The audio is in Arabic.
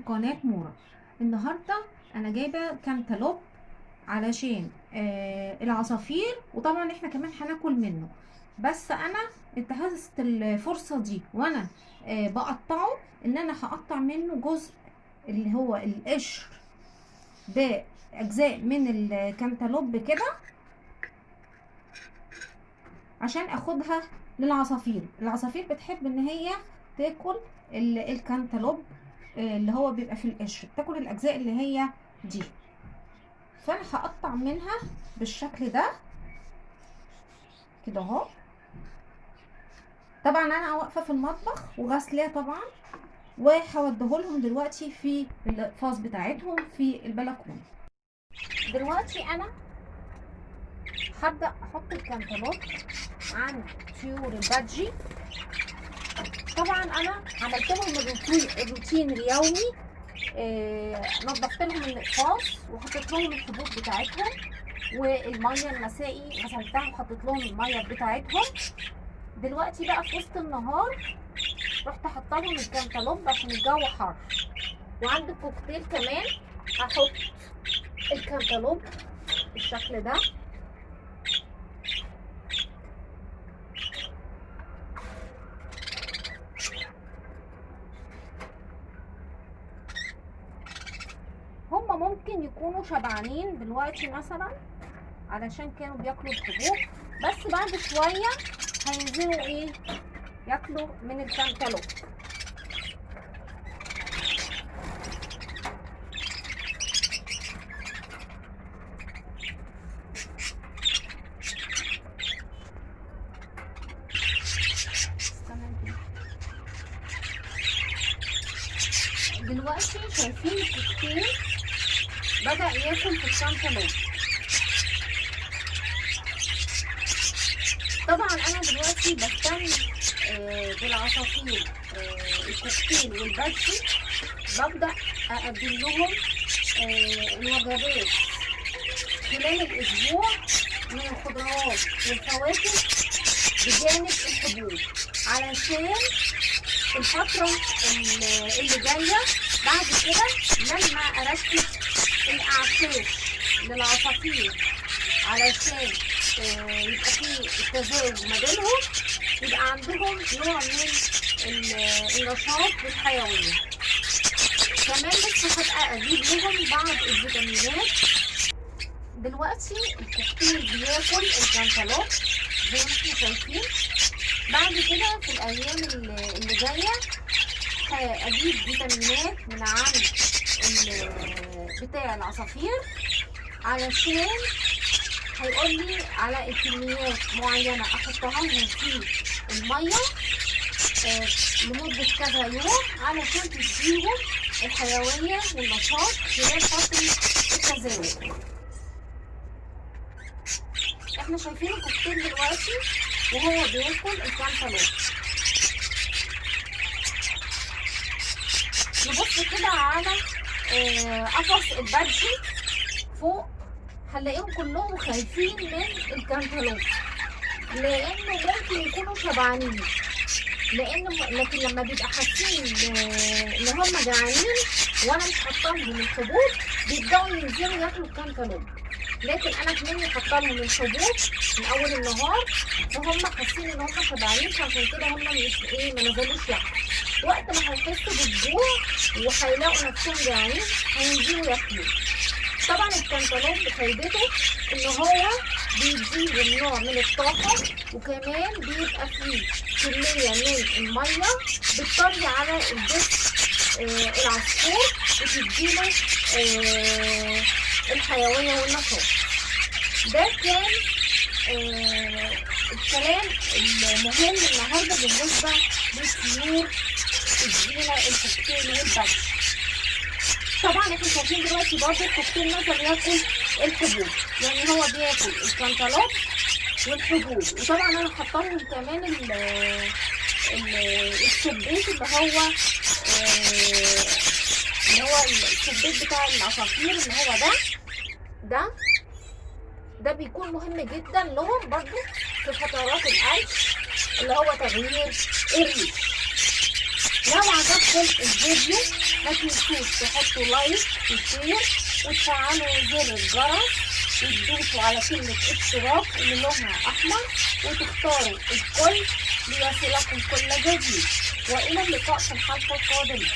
قناة مورا. النهاردة انا جايبة كانتالوب علشان العصافير، وطبعا احنا كمان هناكل منه. بس انا انتهزت الفرصة دي وانا بقطعه، ان انا هقطع منه جزء اللي هو القشر ده، اجزاء من الكانتالوب كده عشان اخدها للعصافير. العصافير بتحب ان هي تاكل الكانتالوب اللي هو بيبقى في القشر، بتاكل الاجزاء اللي هي دي. فانا هقطع منها بالشكل ده كده اهو. طبعا انا واقفه في المطبخ وغسلاه طبعا، وهوديهولهم دلوقتي في الفاص بتاعتهم في البلكونه. دلوقتي انا هبدا احط الكانتالوب عند طيور البادجي. طبعا انا عملت لهم الروتين اليومي، نظفت لهم الاقفاص وحطيت لهم الحبوب بتاعتهم، والميه المسائي غسلتها وحطيت لهم الميه بتاعتهم. دلوقتي بقى في وسط النهار رحت حاطه لهم الكانتالوب عشان الجو حر. وعند الكوكتيل كمان هحط الكانتالوب بالشكل ده. هما ممكن يكونوا شبعانين دلوقتي مثلا علشان كانوا بياكلوا الحبوب، بس بعد شويه هينزلوا ايه ياكلوا من الكانتالوب. دلوقتي شايفين الكوكتيل بدأ ياكل في الكانتالوب. طبعا انا دلوقتي بهتم بالعصافير الكوكتيل والبادجي. ببدأ اقدم لهم الوجبات خلال الاسبوع من الخضروات والفواكه بجانب الحبوب، علشان الفترة اللي جاية بعد كده لما اركز الاعشاب للعصافير علشان يبقى فيه التزاوج ما بينهم، يبقى عندهم نوع من النشاط والحيوية. كمان بس هبقى اجيب لهم بعض الفيتامينات. دلوقتي الكوكتيل بياكل الكانتالوب زي ما احنا شايفين. بعد كده في الايام اللي جايه هجيب فيتامينات من عند بتاع العصافير، علشان هيقول لي على الكميات معينه احطها لهم في الميه لمده كذا يوم علشان تديهم الحيويه والنشاط خلال فتره التزاوج. احنا شايفين الكوكتيل دلوقتي وهو بياكل الكانتالوب. نبص كده على قفص البادجي فوق، هنلاقيهم كلهم خايفين من الكانتالوب لانه ممكن يكونوا شبعانين. لكن لما بيبقى حاسين ان هم جعانين وانا مش حاطه لهم الحبوب بيبداوا ينزلوا ياكلوا الكانتالوب. لكن انا كمان حاطه لهم الحبوب من اول النهار فهم حاسين ان هم شبعانين، فعشان كده هم مش ما نزلوش ياكلوا. وقت ما هيحسوا بالجوع وهيلاقوا نفسهم جعانين هينزلوا ياكلوا. طبعا الكانتالوب فايدته ان هو بيديهم نوع من الطاقه، وكمان بيبقى فيه كميه من الميه بتطري على الجسم العصفور وتديله الحيويه والنشاط. ده كان الكلام المهم النهارده بالنسبه للطيور الزينه الكوكتيل والبادجي. طبعا احنا شايفين دلوقتي برضه الكوكتيل نزل ياكل الحبوب، يعني هو بياكل الكانتالوب والحبوب. وطبعا انا حاطه لهم كمان السبيت اللي هو السبيت بتاع العصافير اللي هو ده بيكون مهم جدا لهم برضه في فترات القلب اللي هو تغيير الريش. لو عجبكم الفيديو ما تنسوش تحطوا لايك وشير وتفعلوا زر الجرس وتدوسوا على كلمة اشتراك اللي لونها احمر وتختاروا الكل ليصلكم كل جديد، والى اللقاء في الحلقة القادمة.